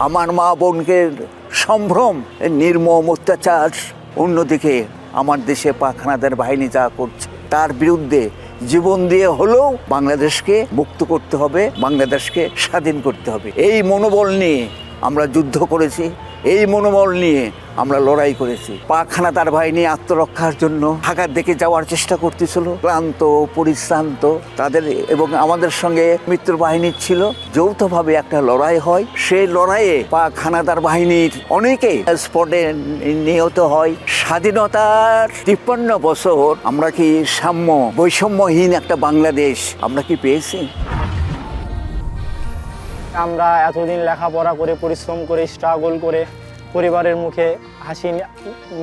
আমার মা বোনকে সম্ভ্রম, নির্মম অত্যাচার, অন্যদিকে আমার দেশে পাক হানাদার বাহিনী যা করছে তার বিরুদ্ধে জীবন দিয়ে হলেও বাংলাদেশকে মুক্ত করতে হবে, বাংলাদেশকে স্বাধীন করতে হবে। এই মনোবল নিয়ে আমরা যুদ্ধ করেছি, এই মনোবল নিয়ে আমরা লড়াই করেছি। পাক হানাদার বাহিনী আত্মরক্ষার জন্য ঢাকার দিকে যাওয়ার চেষ্টা করতেছিল, ক্লান্ত পরিশ্রান্ত তাদের এবং আমাদের সঙ্গে মিত্র বাহিনীর ছিল। যৌথভাবে একটা লড়াই হয়, সেই লড়াইয়ে পাক হানাদার বাহিনীর অনেকে স্পটে নিহত হয়। স্বাধীনতার 53 বছর আমরা কি সাম্য বৈষম্যহীন একটা বাংলাদেশ আমরা কি পেয়েছি? আমরা এতদিন লেখাপড়া করে পরিশ্রম করে স্ট্রাগল করে পরিবারের মুখে হাসি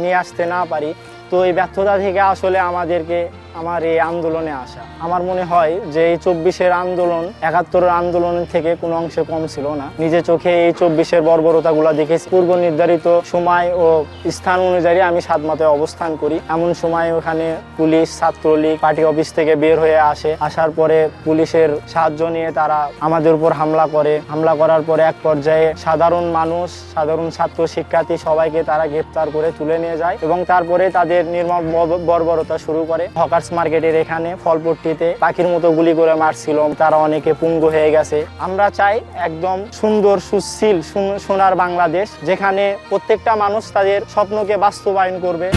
নিয়ে আসতে না পারি, তো এই ব্যর্থতা থেকে আসলে আমাদেরকে আমার এই আন্দোলনে আসা। আমার মনে হয় যে এই 24-এর আন্দোলন 71-এর আন্দোলনের থেকে কোনো অংশে কম ছিল না। নিজে চোখে এই 24-এর বর্বরতাগুলো দেখেছি। পূর্ব নির্ধারিত সময় ও স্থান অনুযায়ী আমি সাতমাথায় অবস্থান করি। এমন সময় ওখানে পুলিশ, ছাত্রলীগ, পার্টি অফিস থেকে বের হয়ে আসে। আসার পরে পুলিশের সাহায্য নিয়ে তারা আমাদের উপর হামলা করে। হামলা করার পরে এক পর্যায়ে সাধারণ মানুষ, সাধারণ ছাত্র শিক্ষার্থী সবাইকে তারা গ্রেপ্তার করে তুলে নিয়ে যায় এবং তারপরে তাদের নির্মম বর্বরতা শুরু করে। হকার্স মার্কেটের এখানে ফলপট্টিতে পাখির মতো গুলি করে মারছিল, তারা অনেকে পঙ্গু হয়ে গেছে। আমরা চাই একদম সুন্দর, সুশীল, সোনার বাংলাদেশ, যেখানে প্রত্যেকটা মানুষ তাদের স্বপ্নকে বাস্তবায়ন করবে।